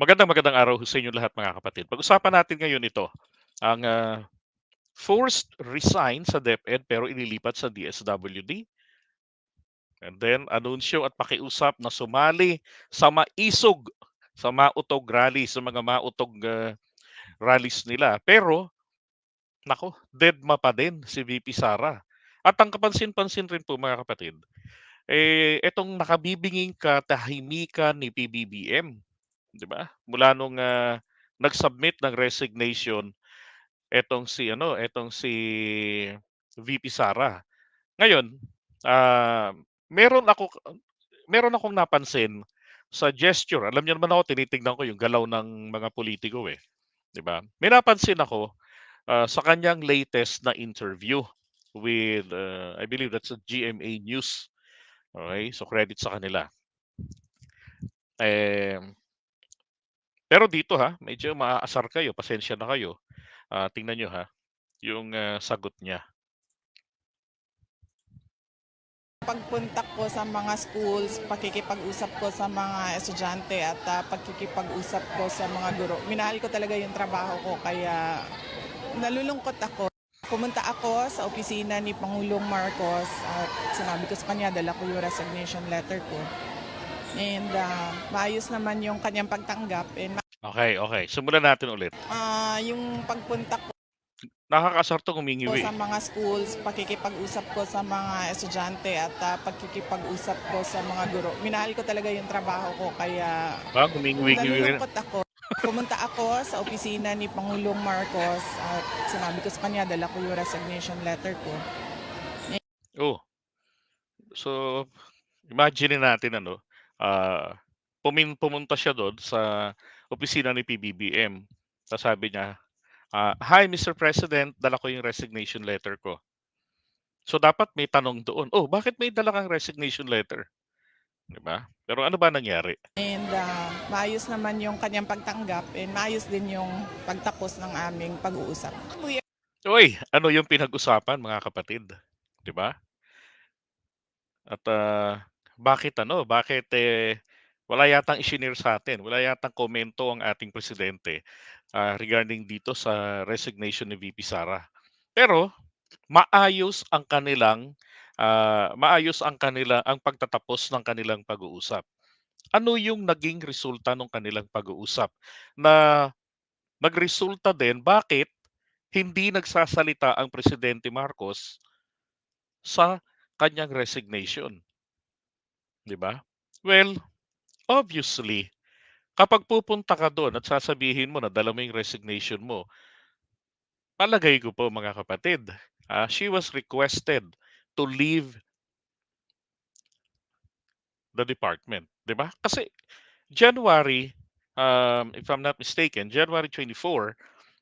Magandang araw sa inyo lahat mga kapatid. Pag-usapan natin ngayon ito, ang forced resign sa DepEd pero ililipat sa DSWD. And then anunsyo at pakiusap na sumali sa mautog rally, sa mga mautog rallies nila. Pero, nako, deadma pa din si VP Sara. At ang kapansin-pansin rin po mga kapatid, itong nakabibinging katahimikan ni PBBM, di ba? Mula nung nag-submit ng resignation etong si VP Sara. Ngayon, ah, meron ako meron akong napansin sa gesture. Alam niyo naman ako, tinitingnan ko yung galaw ng mga politiko, 'di ba? May napansin ako sa kanyang latest na interview with I believe that's a GMA News. Okay? So credit sa kanila. Eh, pero dito ha, medyo maaasar kayo, pasensya na kayo. Tingnan niyo ha, yung sagot niya. Pagpunta ko sa mga schools, pakikipag-usap ko sa mga estudyante at pakikipag-usap ko sa mga guro. Minahal ko talaga yung trabaho ko kaya nalulungkot ako. Pumunta ako sa opisina ni Pangulong Marcos at sinabi ko sa kanya, dala ko yung resignation letter ko. And maayos naman yung kanyang pagtanggap. And Okay. Simulan natin ulit. yung pagpunta ko Nakakasar 'tong sa humingiwi. mga schools, pakikipag-usap ko sa mga estudyante at pakikipag-usap ko sa mga guro. Minahal ko talaga yung trabaho ko kaya Humingiwi-ngiwi rin. nalulungkot ako. Pumunta ako sa opisina ni Pangulong Marcos at sinabi ko sa kanya, dala ko yung resignation letter ko. Oh, so imagine natin ano, ah, pumunta siya do'n sa opisina ni PBBM. Tapos sabi niya, "Hi Mr. President, dala ko yung resignation letter ko." So dapat may tanong doon, "Oh, bakit may dala kang resignation letter?" 'Di ba? Pero ano ba nangyari? And maayos naman yung kanyang pagtanggap and maayos din yung pagtapos ng aming pag-uusap. Uy, ano yung pinag-usapan mga kapatid, 'di ba? At bakit wala yatang ishinare sa atin, wala yatang komento ang ating presidente regarding dito sa resignation ni VP Sara. Pero maayos ang pagtatapos ng kanilang pag-uusap. Ano yung naging resulta ng kanilang pag-uusap? Na nagresulta din bakit hindi nagsasalita ang Presidente Marcos sa kanyang resignation, 'di ba? Well, obviously, kapag pupunta ka doon at sasabihin mo na dala mo yung resignation mo, palagay ko po mga kapatid, she was requested to leave the department, 'di ba? Kasi January, if I'm not mistaken, January 24,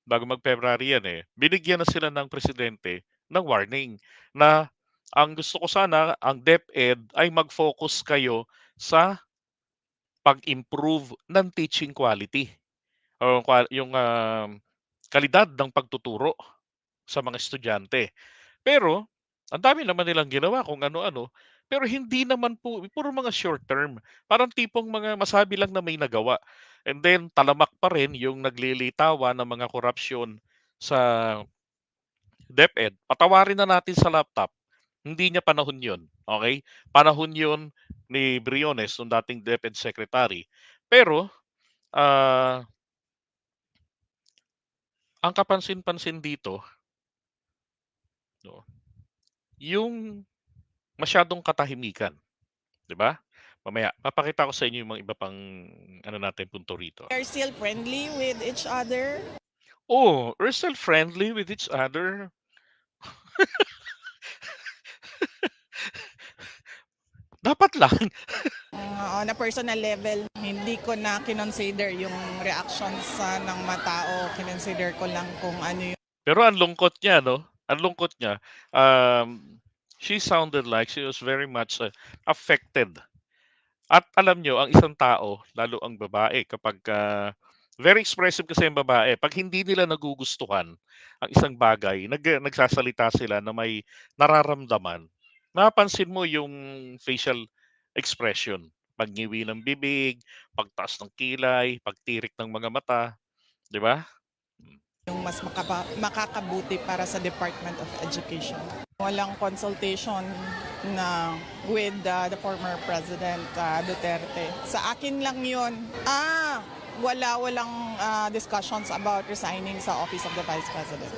bago mag-February yan binigyan na sila ng presidente ng warning na ang gusto ko sana, ang DepEd ay mag-focus kayo sa pag-improve ng teaching quality o yung kalidad ng pagtuturo sa mga estudyante. Pero ang dami naman nilang ginawa kung ano-ano, pero hindi naman po puro mga short term. Parang tipong mga masabi lang na may nagawa. And then talamak pa rin yung naglilitawa ng mga korapsyon sa DepEd. Patawarin na natin sa laptop. Hindi niya panahon 'yon, okay? Panahon 'yon ni Briones, nung dating DepEd secretary. Pero ah, ang kapansin-pansin dito, 'no, yung masyadong katahimikan, 'di ba? Mamaya papakita ko sa inyo yung mga iba pang ano natin punto rito. We are still friendly with each other. Oh, we're still friendly with each other. Dapat lang. On a personal level, hindi ko na kinonsider yung reactions ng matao. Kinonsider ko lang kung ano yung Pero ang lungkot niya 'no, ang lungkot niya, she sounded like she was very much affected. At alam niyo ang isang tao, lalo ang babae kapagka very expressive kasi ang babae, 'pag hindi nila nagugustuhan ang isang bagay, nagsasalita sila na may nararamdaman. Mapapansin mo yung facial expression, Pagngiwi ng bibig, pagtaas ng kilay, pagtirik ng mga mata, 'di ba? Hmm. Yung mas makakabuti para sa Department of Education. Walang consultation na with the former President Duterte. Sa akin lang yun. Walang discussions about resigning sa Office of the Vice President.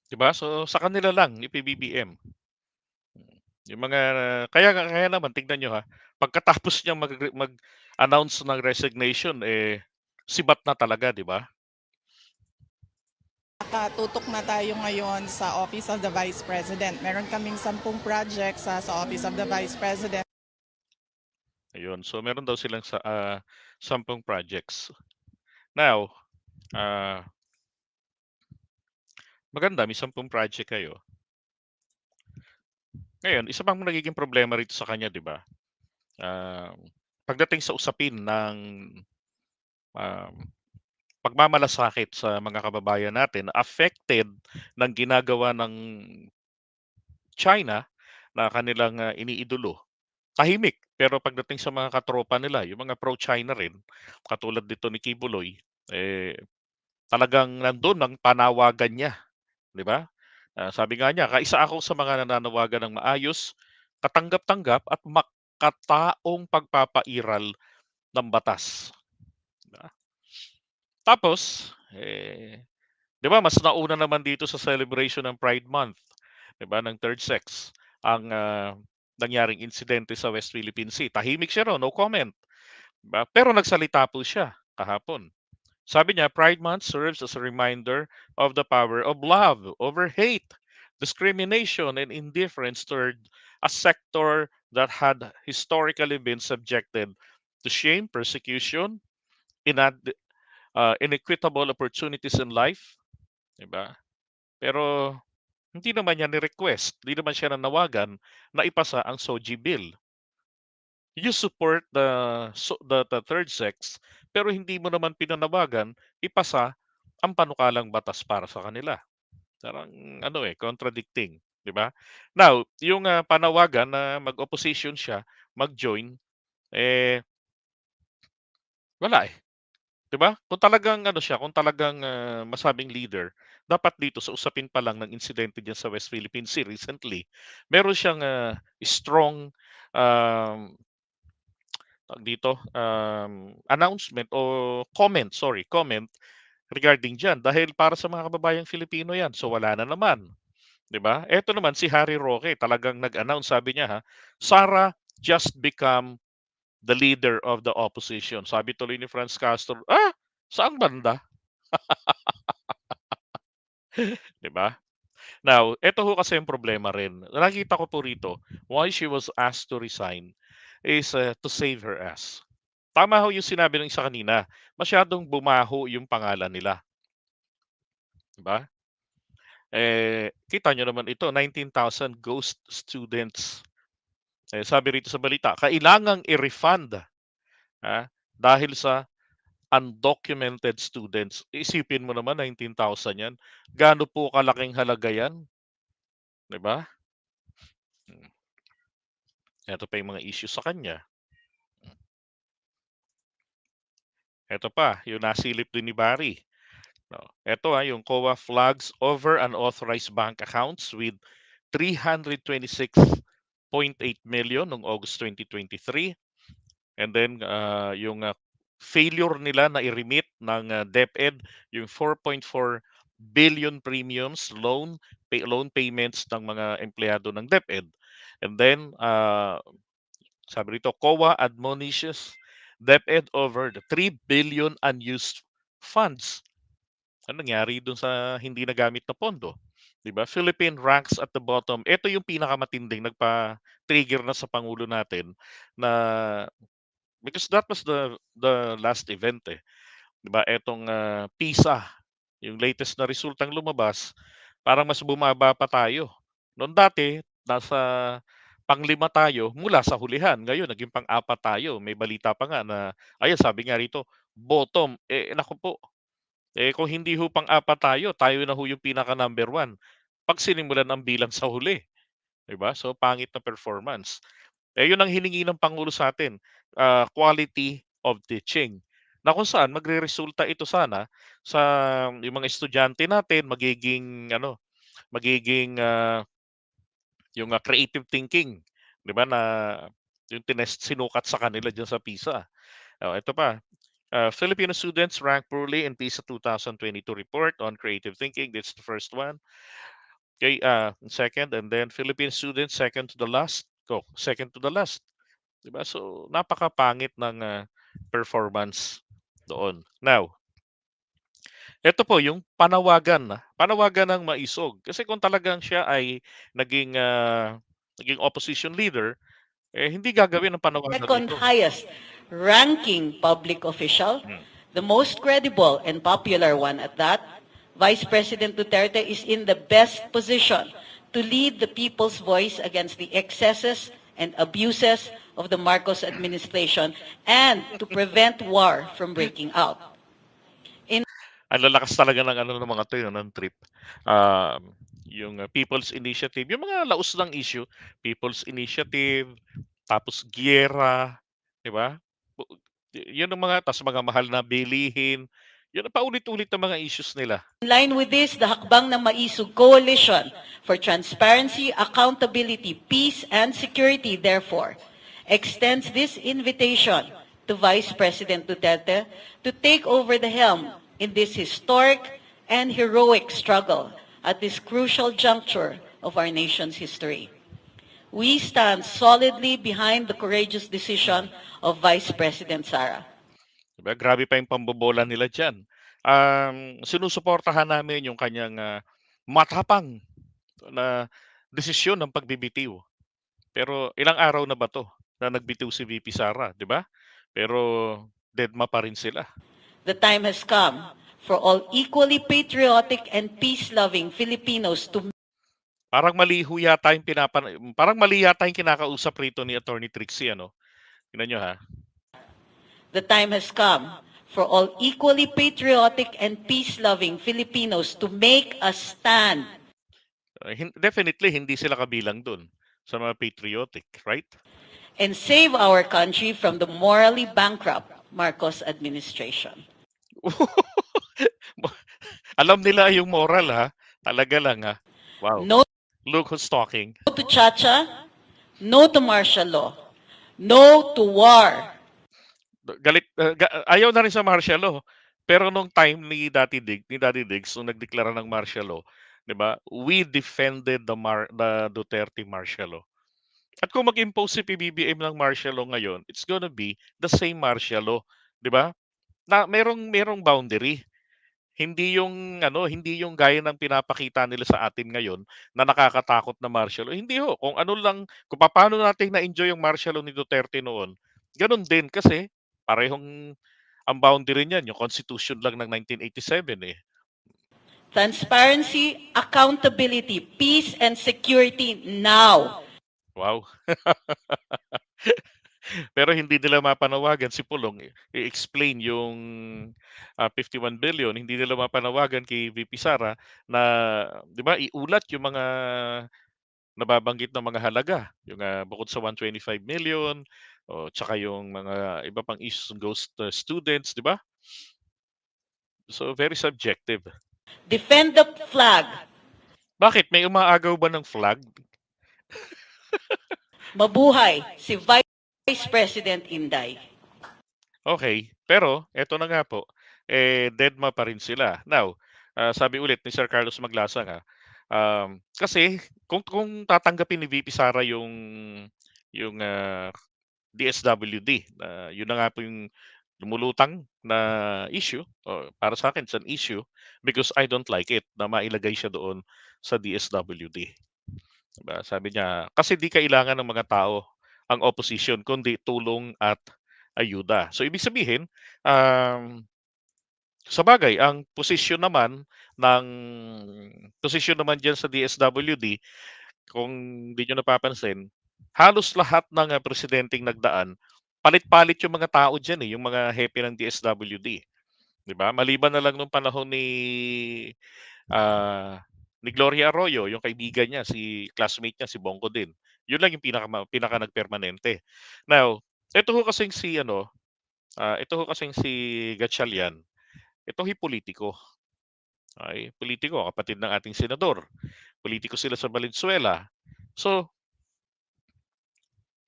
'Di ba? So, sa kanila lang ni PBBM. Yung mga kaya naman tignan niyo, ha, pagkatapos niyang mag-announce ng resignation, sibat na talaga, 'di ba? Nakatutok na tayo ngayon sa Office of the Vice President. Meron kaming 10 projects sa Office of the Vice President. Ayun, so meron daw silang 10 projects. Now, ah, maganda may 10 project kayo. Ngayon, isa pang nagiging problema rito sa kanya, 'di ba? Pagdating sa usapin ng, um, pagmamalasakit sa mga kababayan natin na affected ng ginagawa ng China na kanilang, iniidolo, tahimik. Pero pagdating sa mga katropa nila, yung mga pro-China rin, katulad nito ni Kibuloy, eh, talagang nandun ang panawagan niya, 'di ba? Sabi nga niya, "Kaisa ako sa mga nananawagan ng maayos, katanggap-tanggap at makataong pagpapairal ng batas." 'Di ba? Tapos, 'di ba mas nauna naman dito sa celebration ng Pride Month, 'di ba, ng third sex, ang, nangyaring insidente sa West Philippine Sea. Tahimik siya raw, no comment, 'di ba? Pero nagsalita po siya kahapon. Sabi niya, "Pride Month serves as a reminder of the power of love over hate, discrimination, and indifference toward a sector that had historically been subjected to shame, persecution, inequitable opportunities in life." 'Di ba? Pero hindi naman niya ni-request, hindi naman siya nanawagan na ipasa ang SOGI bill. You support the third sex, pero hindi mo naman pinanawagan ipasa ang panukalang batas para sa kanila. Parang ano, contradicting, 'di ba? Now, yung, panawagan na mag-opposition siya, mag-join, eh, wala, 'di ba? Kung talagang ano siya, kung talagang, masabing leader, dapat dito sa usapin pa lang ng insidente diyan sa West Philippine Sea recently, meron siyang, strong, um, tawag dito, announcement o comment regarding diyan dahil para sa mga kababayang Filipino 'yan. So, wala na naman, 'di ba? Eto naman si Harry Roque talagang nag-announce, sabi niya, ha, "Sara just become the leader of the opposition." Sabi tuloy ni Franz Castro, saang banda? 'Di ba? Now, eto ho kasi yung problema rin. Nakita ko po rito, why she was asked to resign is, to save her ass. Tama ho yung sinabi ng isa kanina, masyadong bumaho yung pangalan nila, 'di ba? Kita niyo naman ito, 19,000 ghost students. Sabi rito sa balita, kailangang i-refund, dahil sa undocumented students. Isipin mo naman 19,000 'yan, gaano po kalaking halaga 'yan, 'di ba? Hmm, eto pa yung mga issue sa kanya. Eto pa, yung nasilip din ni Barry, 'no. Eto, yung COA flags over unauthorized bank accounts with 326.8 million noong August 2023. And then, yung, failure nila na i-remit ng, DepEd yung 4.4 billion premiums loan payments ng mga empleyado ng DepEd. And then, sabi rito, COA admonishes DepEd over the 3 billion unused funds. Ano nangyari dun sa hindi nagamit na pondo, 'di ba? Philippine ranks at the bottom. Ito yung pinakamatinding nagpa-trigger na sa pangulo natin na because that was the last event, 'di ba? Etong, PISA, yung latest na resultang lumabas, parang mas bumaba pa tayo. Noon dati nasa pang-5 tayo mula sa hulihan, ngayon naging pang-4 tayo. May balita pa nga na ayan sabi nga rito, bottom. Naku po, kung hindi ho pang-4 tayo, tayo na ho yung pinaka-number 1 'pag sinimulan ang bilang sa huli, 'di ba? So, pangit na performance. Eh, yun ang hiningi ng Pangulo sa atin, quality of teaching, na kung saan magreresulta ito sana sa yung mga estudyante natin magiging ano, magiging, yung, creative thinking, 'di ba, na yung sinukat sa kanila diyan sa PISA. Oh, ito pa, Filipino students rank poorly in PISA 2022 report on creative thinking. That's the first one. Okay, second, and then Philippine students second to the last, 'di ba? So napakapangit ng performance doon. Now, ito po yung panawagan ng Maisog. Kasi kung talagang siya ay naging naging opposition leader, eh hindi gagawin ang panawagang Second ito. highest ranking public official, Hmm. the most credible and popular one at that, Vice President Duterte is in the best position to lead the people's voice against the excesses and abuses of the Marcos administration and to prevent war from breaking out. Ang lalakas talaga ng ano ng mga 'to, ng trip. Yung, People's Initiative, yung mga laos ng issue, People's Initiative, tapos giyera, 'di ba? Bu yun ang mga ta's mga mahal na bilihin, yun ang paulit-ulit na mga issues nila. In line with this, the Hakbang ng Maisog Coalition for Transparency, Accountability, Peace, and Security, therefore, extends this invitation to Vice President Duterte to take over the helm in this historic and heroic struggle at this crucial juncture of our nation's history. We stand solidly behind the courageous decision of Vice President Sara. 'Di ba, grabe pa yung pambobola nila diyan. Sinusuportahan namin yung kanyang, matapang na desisyon ng pagbibitiw. Pero ilang araw na ba 'to na nagbitiw si VP Sara, 'di ba? Pero dedma pa rin sila. The time has come for all equally patriotic and peace-loving Filipinos to Parang mali yata yung kinakausap rito ni Attorney Trixie ano? Tingnan niyo ha. The time has come for all equally patriotic and peace-loving Filipinos to make a stand Definitely hindi sila kabilang dun sa mga patriotic, right? and save our country from the morally bankrupt Marcos administration. Alam nila yung moral ha. Talaga lang ha. Wow. No Look who's talking. to Chacha, no to martial law, no to war. Ayaw na rin sa martial law. Pero nung time ni Daddy Diggs nung nagdeklara ng martial law, 'di ba? We defended the Duterte martial law. At kung mag-impose si PBBM ng martial law ngayon, it's gonna be the same martial law, 'di ba? Na merong boundary. Hindi yung gaya ng pinapakita nila sa atin ngayon na nakakatakot na martial law. Hindi ho, kung ano lang, kung paano natin na-enjoy yung martial law ni Duterte noon, gano'n din kasi parehong ang boundary niyan yung Constitution lang ng 1987 eh. Transparency, accountability, peace, and security now. Wow. Pero hindi nila mapanawagan si Pulong i-explain yung 51 billion, hindi nila mapanawagan kay VP Sara na 'di ba iulat yung mga nababanggit na mga halaga, yung bukod sa 125 million o tsaka yung mga iba pang issues ghost students, 'di ba? So very subjective. Defend the flag. Bakit may umaagaw ba ng flag? Mabuhay si Vice President Inday. Okay, pero eto na nga po, dedma pa rin sila. Now, sabi ulit ni Sir Carlos Maglasang, kasi kung tatanggapin ni VP Sara yung, DSWD, yun na nga po yung lumulutang na issue, para sa akin it's an issue because I don't like it na mailagay siya doon sa DSWD. 'Di ba, sabi niya, kasi di kailangan ng mga tao ang opposition kundi tulong at ayuda. So ibig sabihin, um, sabagay ang posisyon naman diyan sa DSWD, kung di niyo napapansin, halos lahat ng, presidenteng nagdaan, palit-palit yung mga tao diyan, eh, yung mga hepe ng DSWD, 'di ba? Maliban na lang nung panahon ah, ni Gloria Arroyo, yung kaibigan niya, classmate niya si Bongo din. Yun lang yung pinaka nagpermanente. Now, ito ho kasing si ano, ito ho kasing si Gatchalian, ito ho'y politiko. Ay, politiko, kapatid ng ating senador. Politiko sila sa Valenzuela. So,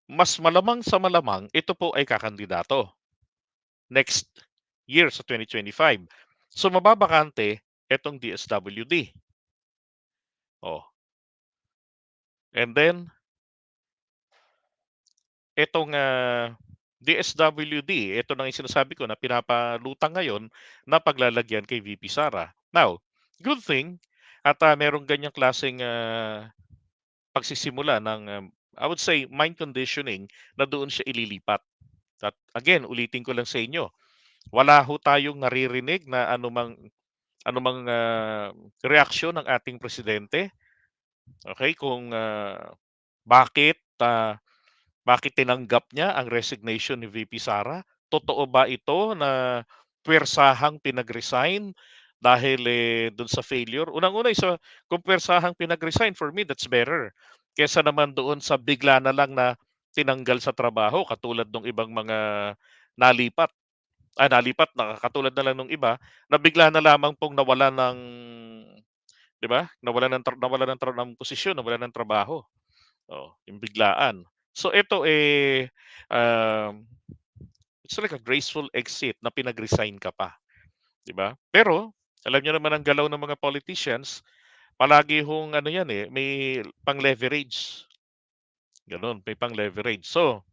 mas malamang sa malamang, ito po ay kakandidato next year sa 2025. So, mababakante itong DSWD. Oh. And then, itong DSWD, ito na yung sinasabi ko na pinapalutang ngayon na paglalagyan kay VP Sara. Now, good thing at merong ganyang klaseng pagsisimula ng, I would say, mind conditioning na doon siya ililipat. At again, ulitin ko lang sa inyo, wala ho tayong naririnig na anumang reaksyon ng ating presidente. Okay, kung bakit tinanggap niya ang resignation ni VP Sara? Totoo ba ito na puwersahang pinag-resign dahil doon sa failure? Unang-una kung puwersahang pinag-resign, for me that's better. Kesa naman doon sa bigla na lang na tinanggal sa trabaho katulad ng ibang mga nalipat. Nalipat na katulad na lang nung iba na bigla na lamang pong nawalan ng, 'di ba? Nawalan ng posisyon, nawalan ng trabaho. Oh, yung biglaan. So ito um, it's like a graceful exit na pinag-resign ka pa, 'di ba? Pero alam niyo naman ang galaw ng mga politicians, palagi hong ano 'yan may pang-leverage. Gano'n, may pang-leverage. So,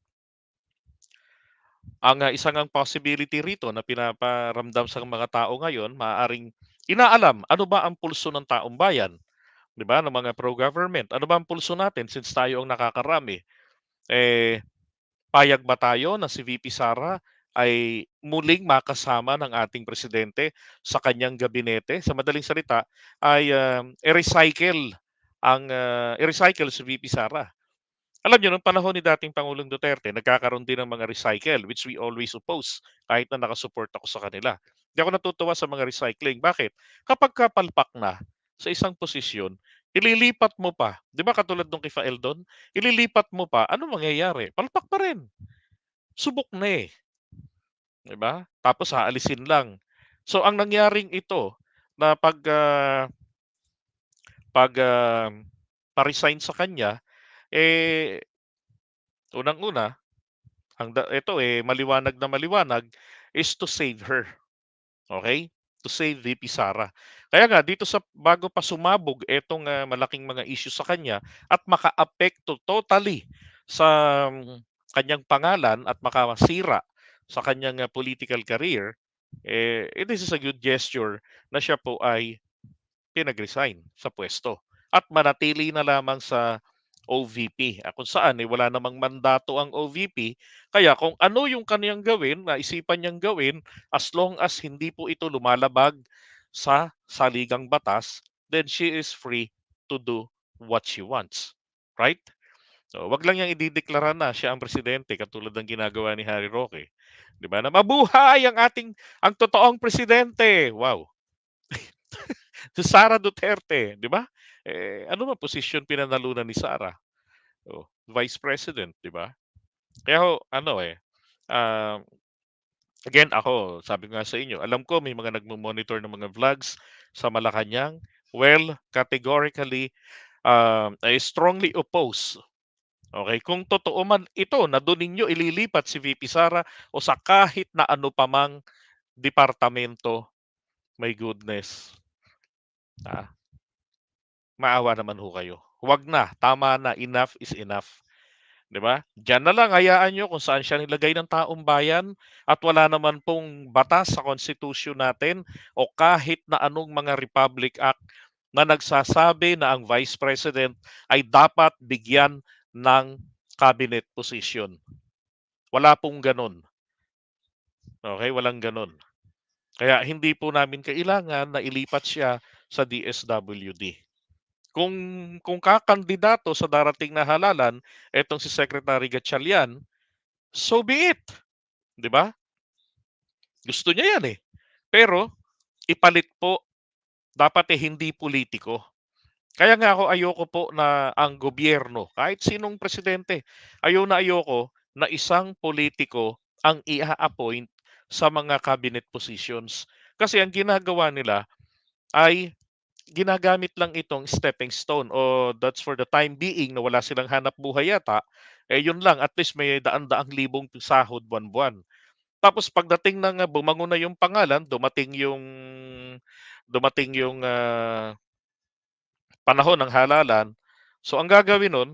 ang isa ngang possibility rito na pinaparamdam sa mga tao ngayon, maaaring inaalam ano ba ang pulso ng taong bayan, 'di ba, ng mga pro-government. Ano ba ang pulso natin since tayo ang nakakarami? Eh, payag ba tayo na si VP Sara ay muling makasama ng ating presidente sa kanyang gabinete? Sa madaling salita ay, i-recycle si VP Sara. Alam niyo nung panahon ni dating Pangulong Duterte nagkakaroon din ng mga recycle which we always oppose kahit na nakasupport ako sa kanila. Hindi ako natutuwa sa mga recycling. Bakit? Kapagka palpak na sa isang posisyon, ililipat mo pa. 'Di ba katulad nung kay Faeldon? Ililipat mo pa, ano mangyayari? Palpak pa rin. Subok na 'di ba? Tapos aalisin lang. So ang nangyaring ito na pa-resign sa kanya, eh, unang-una, ito maliwanag na maliwanag is to save her. Okay? To save VP Sara. Kaya nga dito sa bago pa sumabog etong malaking mga issue sa kanya at makaapekto totally sa kanyang pangalan at makasira sa kanyang political career, this is a good gesture na siya po ay pinag-resign sa puwesto at manatili na lamang sa OVP, kung saan wala namang mandato ang OVP. Kaya kung ano yung kaniyang gawin, naisipan niyang gawin, as long as hindi po ito lumalabag sa saligang batas, then she is free to do what she wants. Right? So, wag lang niyang idideklara na siya ang presidente katulad ng ginagawa ni Harry Roque. 'Di ba? Na mabuhay ang totoong presidente. Wow. Si Sara Duterte, 'di ba? Ano ba posisyon pinanalunan ni Sara? Oh, Vice President, 'di ba? Kaya ho ano um, again ako, sabi ko nga sa inyo, alam ko may mga nagmo-monitor ng mga vlogs sa Malacanang. Well, categorically, I strongly oppose. Okay, kung totoo man ito na doon ninyo ililipat si VP Sara o sa kahit na ano pa mang departamento, my goodness. Maawa naman ho kayo. Huwag na, tama na, enough is enough. 'Di ba? Diyan na lang hayaan niyo kung saan siya nilagay ng taong bayan at wala naman pong batas sa konstitusyon natin o kahit na anong mga Republic Act na nagsasabi na ang Vice President ay dapat bigyan ng cabinet position. Wala pong gano'n. Okay, walang gano'n. Kaya hindi po namin kailangan na ilipat siya sa DSWD. Kung kakandidato sa darating na halalan etong si Secretary Gatchalian, so be it, 'di ba? Gusto niya 'yan, Pero ipalit po, dapat hindi politiko. Kaya nga ako ayoko po na ang gobyerno, kahit sinong presidente, ayoko na isang politiko ang i-a-appoint sa mga cabinet positions. Kasi ang ginagawa nila ay ginagamit lang itong stepping stone o that's for the time being na wala silang hanap buhay yata, eh yun lang at least may daan-daang libong sahod buwan-buwan. Tapos pagdating ng bumango na yung pangalan, dumating yung panahon ng halalan. So ang gagawin nun,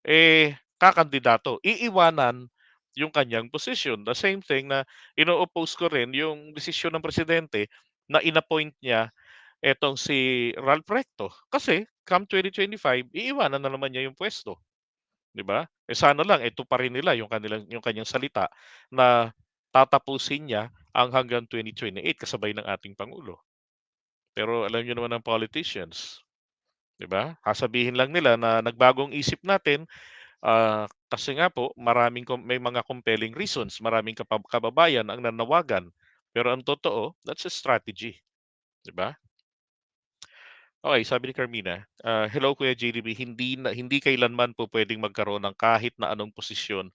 eh kakandidato. Iiwanan yung kanyang posisyon. The same thing na ino-oppose ko rin yung desisyon ng presidente na inappoint niya etong si Ralph Recto. Kasi come 2025, iiwanan na naman niya yung pwesto, 'di ba? Eh sana lang ito pa rin nila yung kanyang salita na tatapusin niya ang hanggang 2028 kasabay ng ating pangulo. Pero alam niyo naman ang politicians, 'di ba? Sasabihin lang nila na nagbagong isip natin, kasi nga po may mga compelling reasons, maraming kababayan ang nanawagan. Pero ang totoo, that's a strategy, 'di ba? Okay, sabi ni Carmina, "Hello Kuya JDB, hindi kailanman po puwedeng magkaroon ng kahit na anong posisyon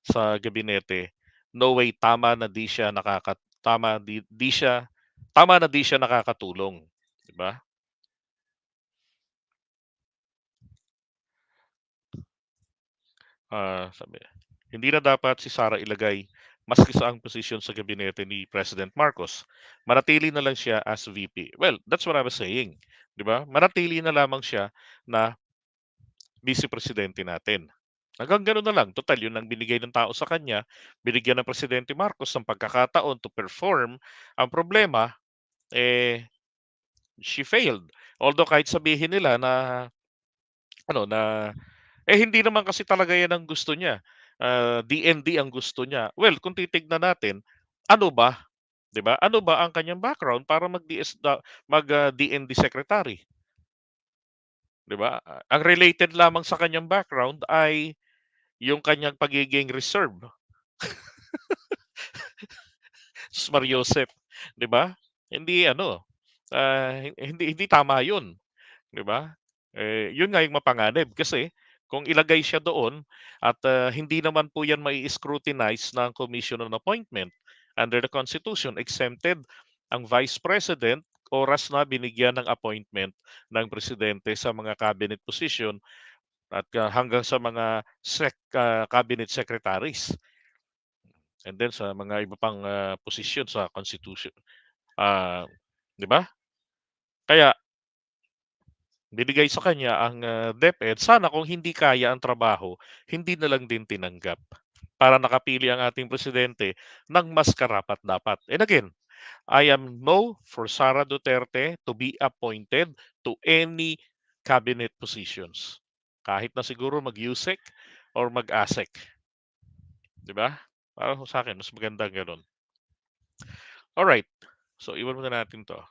sa gabinete. No way, tama na di siya nakakatulong." 'Di ba? Sabi, "Hindi na dapat si Sara ilagay maski saang posisyon sa gabinete ni President Marcos. Manatili na lang siya as VP." Well, that's what I was saying, 'di ba? Manatili na lamang siya na vice presidente natin. Hanggang gano'n na lang, total 'yun ang binigay ng tao sa kanya, binigyan ng Presidente Marcos ng pagkakataon to perform. Ang problema, eh, she failed. Although kahit sabihin nila na ano, na hindi naman kasi talaga 'yan ang gusto niya, DND ang gusto niya. Well, kung titignan natin, ano ba, 'di ba? Ano ba ang kanyang background para DND secretary, 'di ba? Ang related lamang sa kanyang background ay yung kanyang pagiging reserve, sus Mariosep, 'di ba? Hindi ano, hindi tama 'yun. 'Di ba? Yun nga yung mapanganib kasi kung ilagay siya doon at, hindi naman po yan mai-scrutinize ng Commission on Appointment under the Constitution, exempted ang Vice President oras na binigyan ng appointment ng presidente sa mga cabinet position at, hanggang sa mga cabinet secretaries and then sa mga iba pang, posisyon sa Constitution. Ah, 'Di ba? Kaya binigay sa kanya ang, DepEd, sana kung hindi kaya ang trabaho, hindi na lang din tinanggap. Para nakapili ang ating presidente ng mas karapat-dapat. And again, I am no for Sara Duterte to be appointed to any cabinet positions. Kahit na siguro mag-USEC or mag-ASEC, 'di ba? Para sa akin mas maganda gano'n. Alright, so iwan muna natin 'to.